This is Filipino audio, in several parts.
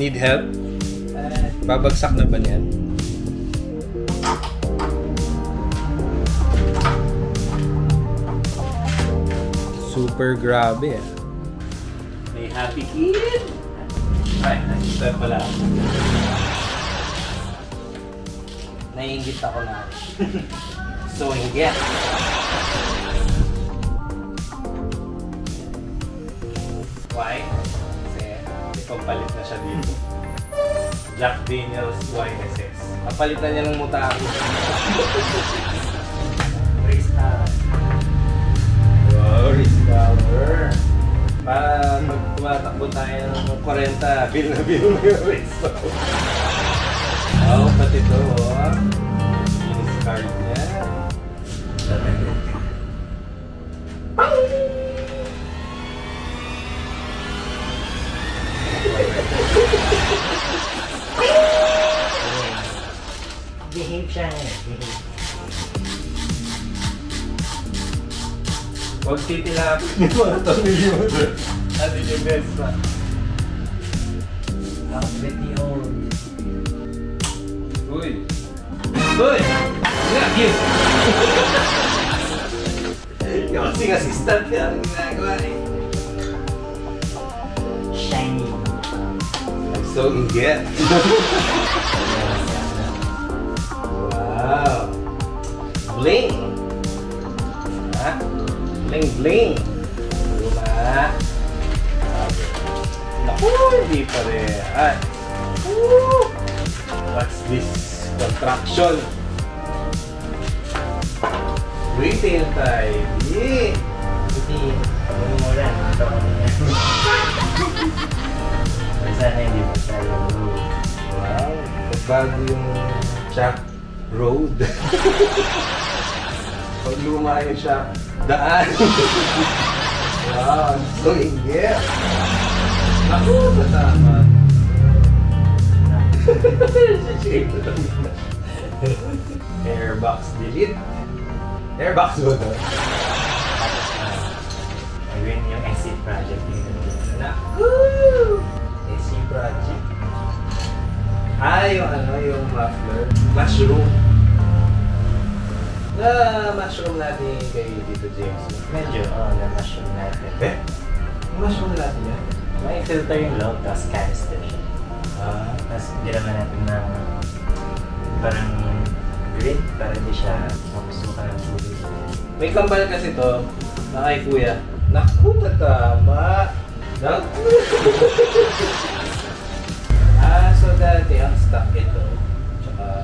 Need help? Babagsak na ba niyan? Super grabe ah. May happy kid! Ay, nasa pala. Naiingit ako na. So, inggit. Why? Kasi may pampalit na siya dito. Jack Daniels YSS. Napalitan niya ng mutako. Race power. Wow, race power. Para pag tumatakbo tayo ng 40, bil na yung race power. Oh, pati ito, oh. Finish card niya. Behave siya ngayon. Behave. Huwag titilapin yung mga tomilyon. Ano yung best pa? How pretty old. Uy! Uy! Nga, yun! Yung kasing assistant niya ang ginagawa eh. Shiny. I'm so inget. Wow! Bling! Ha? Bling bling! Luma! Naku! Hindi pa rin! Ay! Woo! What's this? Contraction! Retail time! Yeah! Buti, umulan. Ito ko niya. Sana hindi pa tayo. Wow! Bago yung Chuck Road. Pag luma yung Chuck Daan. Wow! So inggit! Naku! Matama! Airbox delete. Airbox ba ito? Ayun yung SC project yun. Naku! SC project. Yung ano, yung muffler. Mushroom. Na-mushroom natin kay Dito James. Medyo, na-mushroom natin. Eh? Mushroom natin yan? May filter yung loob, tapos canister siya. Tapos ginawa natin ng parang grid para hindi siya mapusukan ng tubig. May kambal kasi to na kay kuya. Naku, tatama! Naku! So dati ang stock ito. Tsaka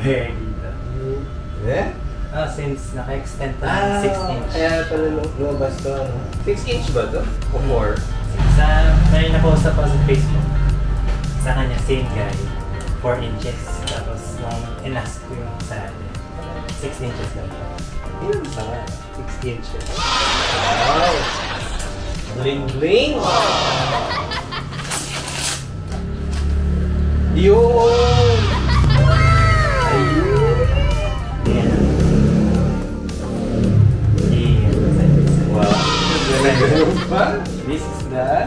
Where dito? eh? Since naka-extend to ng 6 inch. Kaya pala lumabas to. 6 inch ba to? O 4? May na-post na pa sa Facebook. Sa kanya, same guy. 4 inches. Tapos nung inask ko yung sa 6 inches lang siya. Ilan sa 6 inches? Wow! Bling bling! Yun! Ayun! Wow! This is the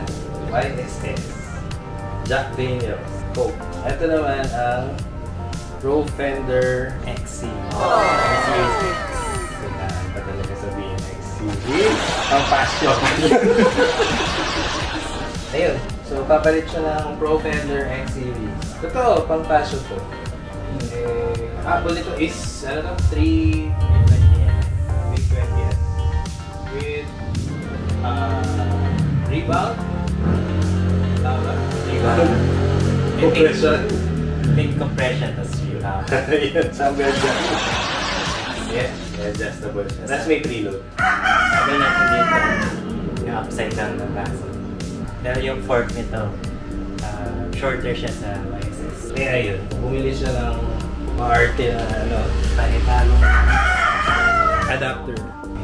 YSS Jack Daniels Coke. Ito naman ang Pro Fender XC. Series X. Kailangan pa talaga sabihin XC. Ang passion. Ayun. So, papalit siya ng Pro Fender X Series. Totoo, pang passion to. Bullet is, ano to? 320S. With rebound. Tama? Rebound. Compression. Big compression, tapos you have. Ayan, somewhere dyan. Yeah, adjustable siya. Tapos may preload. Sabi natin dito, yung upside down na baso. Pero yung fork nito, shorter siya sa YSS. Kaya yun, bumili siya ng maarte na ano, Panibagong adapter.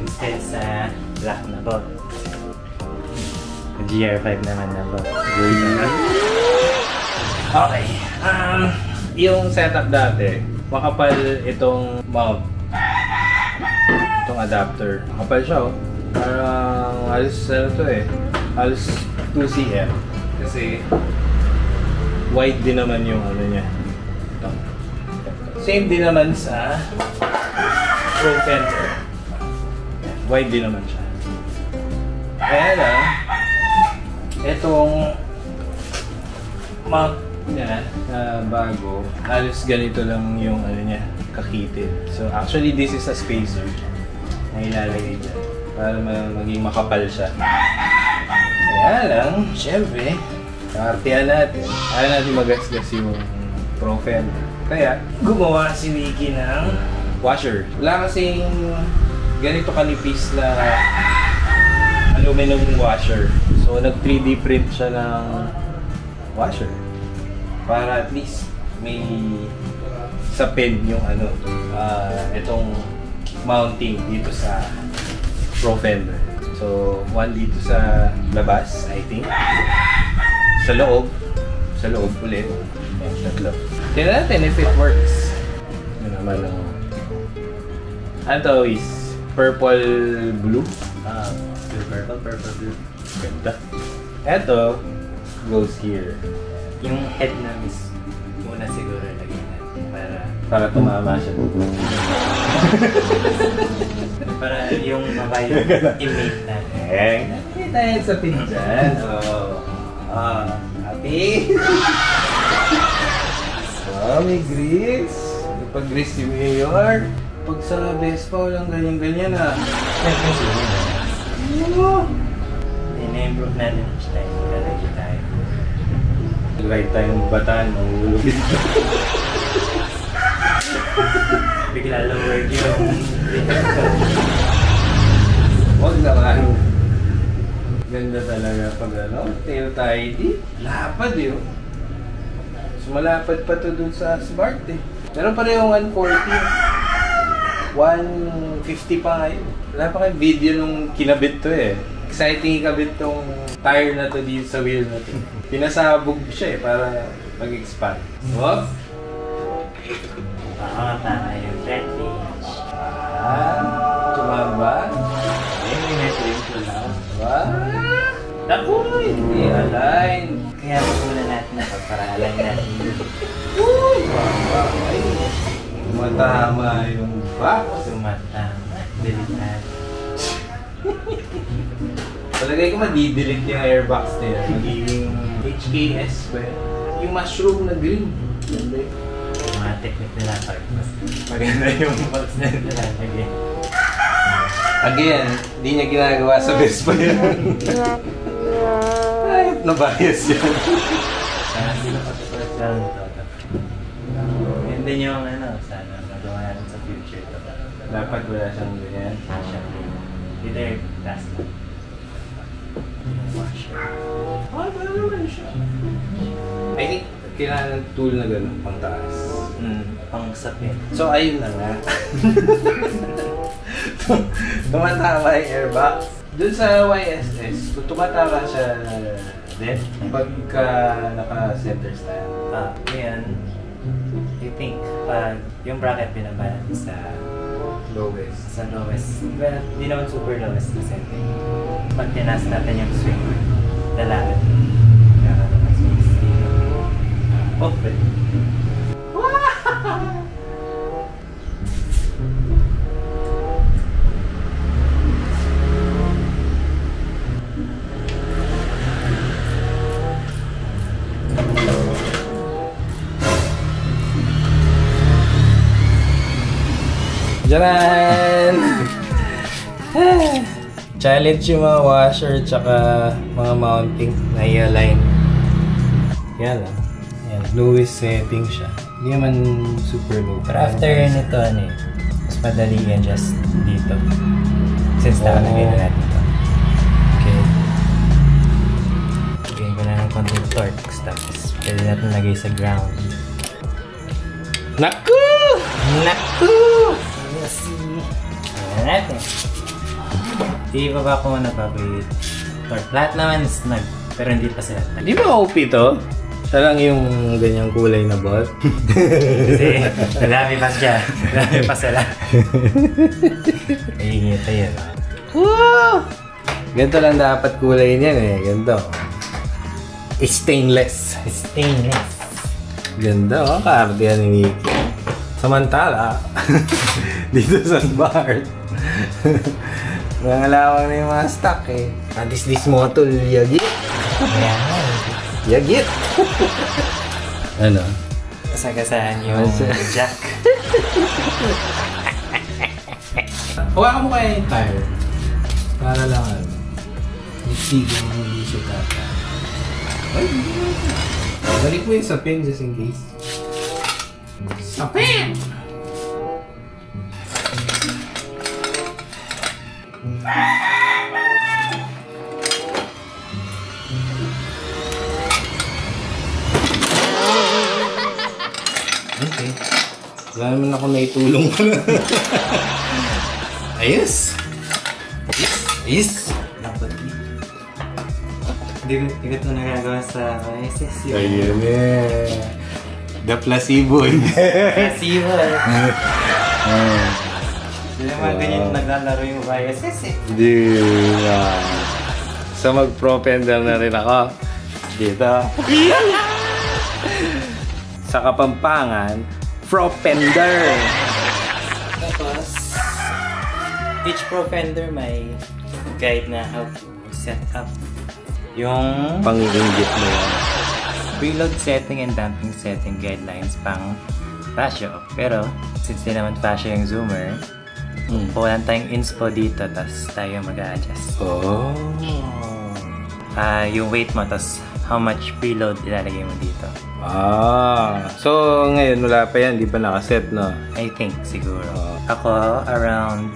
instead sa black na bolt. GR5 naman na bolt. Okay. Yung setup dati, makapal itong mount. Itong adapter. Makapal siya, oh. Parang halos ano to eh. Halos 2 cm. Kasi White din naman yung ano niya. Ito. Same din naman sa Pro Fender. White din naman siya. Kaya lang, itong mount niya na bago, halos ganito lang yung ano niya, kakitid. So actually this is a spacer na ilalagay dyan para maging makapal siya. Kaya lang, syempre, kaartihan natin. Ayaw natin magasgas yung Pro Fender. Kaya, gumawa si Wiki ng washer. Wala kasing ganito kanipis na aluminum washer. So, nag-3D print siya ng washer. Para at least may sapid yung ano, itong mounting dito sa Pro Fender. So, one dito sa labas, I think. Sa loob ulit. Yan, tatlo. Tignan natin if it works. Yun naman ang... Ano is purple blue. Purple blue. Ganda. Eto, goes here. Yung head na miss muna siguro lagyan natin Para tumama siya. para yung mabay image natin. Nakikita tayo sa pinjan. Happy? May grease. Pag-grease si Mayor. Pag sa Vespa, walang ganyan-ganyan ha. In-improve natin each time. Lalagyan tayo. Right tayong bataan, mahulugin. Bigla lowered yung Huwag naman. Ganda talaga pag ano, tail tidy. Lapad yun. So malapad pa to dun sa Smart eh. Pero parehong 140. 150 pa ngayon. Wala pa kayong video nung kinabit to eh. Exciting ikabit tong tire na to dito sa wheel na to. Pinasabog siya eh para mag-expand. Whoop! tama yung front page. Tumaba. May na-trim ko lang. Naku! Hindi align. Kaya muna natin para align natin. Matama yung box. Sumatama. Delete natin. Palagay ko madidelete yung airbox na yan. Magiging HKS ba yan? Yung mushroom na green. Ganda yun. Yung mga technique nila pag mas maganda yung box na nilalagay. Again, hindi niya ginagawa sa Vespa yan. Ayop na bias yan. Hindi na patutulad lang ito. And then yung sana magawa natin sa future ito. Dapat wala siyang ganyan. Either last lang. I think kailangan ng tool na gano'n, pang taas. Pang sapin. So ayun na nga. Tumatama yung airbox. Dun sa YSS, tumatama siya din pagka naka-center stand. Ngayon, I think pag yung bracket binabalance sa lowest. Well, di naman super lowest na setting. Pag tinas natin yung swing, lalapit. Kakaroon swing steel. Open. Jaran! Challenge yung mga washer tsaka mga mounting na i-align. Yan lang. Yan, lowest setting siya. Hindi naman super low. Pero after nito, mas madali yan just dito. Since nakalagay na natin ito. Okay. Lagyan ko na ng konting torque. Tapos pwede natin lagay sa ground. Naku! Naku! Ayan natin. Ibaba ko muna pa yung torque. Lahat naman snug. Pero hindi pa sila. Di ba OP to? Siya lang yung ganyang kulay na ball. Kasi marami pa siya. Marami pa sila. Ayun ito yun. Woo! Ganito lang dapat kulay niyan eh. Ganito. Stainless. Stainless. Ganda, oh. Kaardiyan ni Nikki. Samantala, dito sa Bart, nangalawang na yung mga stock eh. This motor, yagit. Yagit. Ano? Kasagasaan yung jack. Hawakan mo kaya yung tire. Para lang ano. Nagsigil mo yung siya tata. Ay, balik mo yung sapin just in case. Sapin! Okay. Wala naman ako naitulong ko na. Ayos! Ayos! Hindi ko ito nagagawa sa SS. Ayun eh. The placebo. Placebo. Hindi naman ganyan naglalaro yung YSS eh. Hindi. So mag-propender na rin ako. Dito. Sa Kapampangan, propender. Tapos, each propender may guide na how to set up yung Pang-inggit mo yan. preload setting and damping setting guidelines pang fascio. Pero, since di naman fascio yung zoomer, puwalan tayong inspo dito, tapos tayo mag-a-adjust. Oh. Yung weight mo, tapos how much preload ilalagay mo dito. So ngayon wala pa yan, di pa nakaset, no? I think, siguro. Ako, around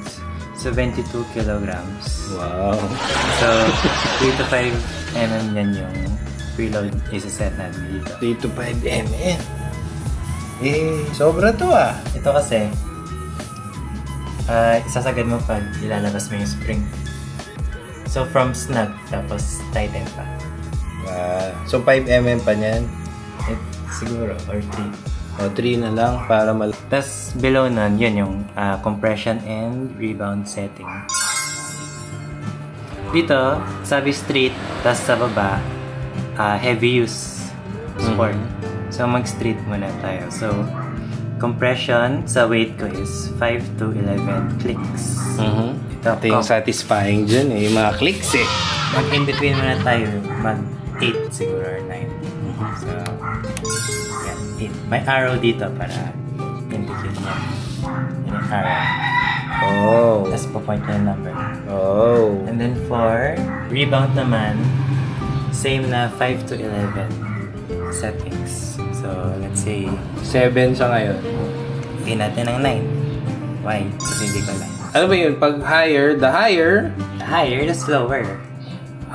72 kilograms. Wow. So, 3 to 5 mm yan yung preload isa-set natin dito. 3 to 5 mm. Eh, sobra to ah. Ito kasi, isasagad mo pag ilalabas mo yung spring. So, from snug, tapos tighten pa. So 5 mm pa niyan? Siguro, or 3. O 3 na lang para Tapos, below nun, yun yung compression and rebound setting. Dito, sabi street, tapos sa baba, heavy use sport. So, mag-street muna tayo. So, compression sa weight ko is 5 to 11 clicks. Ito yung satisfying dyan eh, yung mga clicks eh. Mag-in-between muna tayo, mag-8 siguro or 9. So, yan, 8. May arrow dito para indicate niya. Yun yung arrow. Oh. Tapos po-point niya yung number. Oh. And then for rebound naman, same na 5 to 11 settings. So, let's say 7 siya ngayon. Higin natin ng 9. Why? Kasi hindi ko lang. Ano ba yun? Pag higher, the higher? The higher, the slower.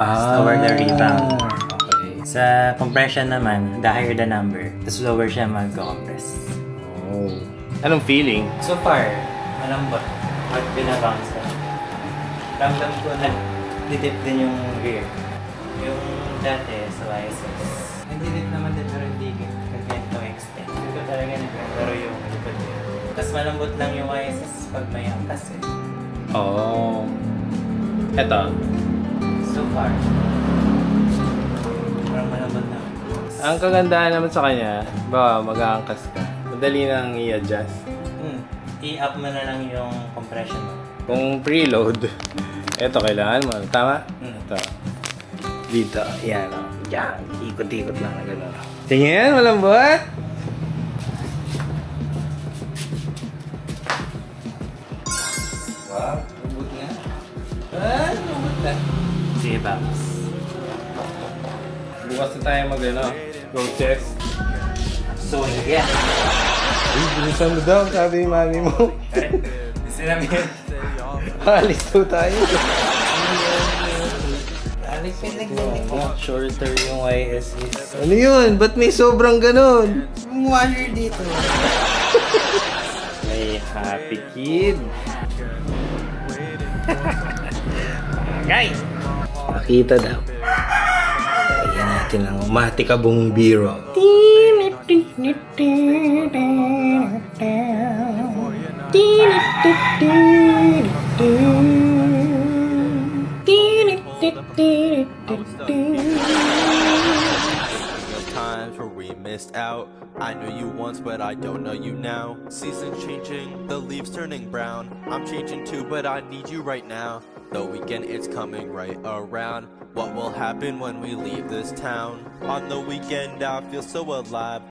Slower the rebound. Okay. Sa compression naman, the higher the number, the slower siya mag-compress. Oh. Anong feeling? So far, malambot. Pag binabounce ka. Ramdam ko nag-dip din yung rear. Yung dati sa YSS. Nag-dip naman din pero hindi ganitong extent. Hindi ko talaga nag-pero yung likod niya. Tapos malambot lang yung YSS pag may angkas eh. Oh. Eto. So far. Parang malambot na. Ang kagandahan naman sa kanya, ba mag-aangkas ka. Madali nang i-adjust. I-up mo na lang yung compression mo. Kung preload, eto kailangan mo. Tama? Ito. Dito. Yan. Yan. Ikot-ikot lang na gano'n. Tingin, malambot! Wow, lambot nga. Lambot na. Sige, bounce. Bukas na tayo road test. So, yeah. Bilisan mo daw, sabi ni mami mo. Sinabi yun. Alis daw tayo. Alis Shorter yung YSS. Ano yun? Ba't may sobrang ganun? Yung wire dito. May happy kid. Guys! Nakita daw. Ayan natin ang matikabong biro. times where we missed out. I knew you once, but I don't know you now. Seasons changing, the leaves turning brown. I'm changing too, but I need you right now. The weekend, it's coming right around. What will happen when we leave this town? On the weekend, I feel so alive.